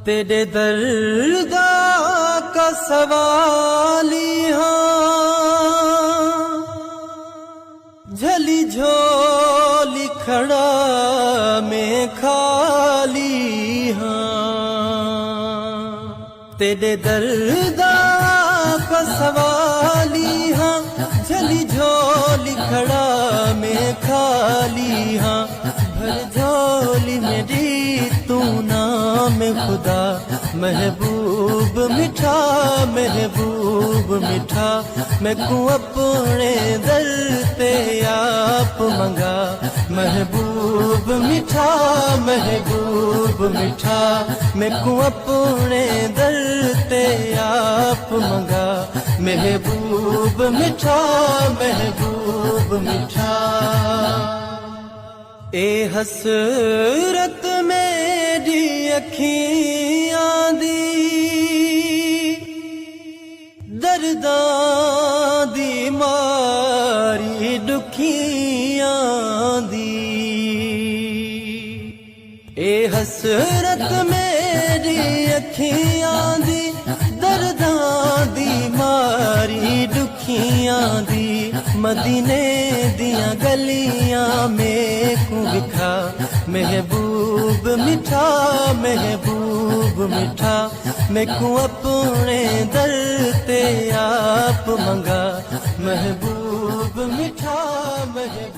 तेरे दर्दा का सवाली हाँ, झली झोली खड़ा में खाली हाँ। तेरे दर्दा का सवाली हाँ, झली झोली खड़ा में खाली हाँ। भर झोली मेरी तू नाम खुदा, महबूब मिठा महबूब मिठा। मैं को अपने दर पे आप मंगा, महबूब मिठा महबूब मिठा। मैं को अपने दर पे आप मंगा, महबूब मिठा महबूब मिठा। ए हसरत मेरी अखियां दी, दर्दां दी मारी दुखियां दी। ए हसरत मेरी अखियां दी, दर्दां दी मारी दुखियां दी। मदीने दियां गलियां में को बिखा, महबूब मिठा महबूब मिठा। मैं को अपने दर पे आप मंगा, महबूब मिठा महबूब।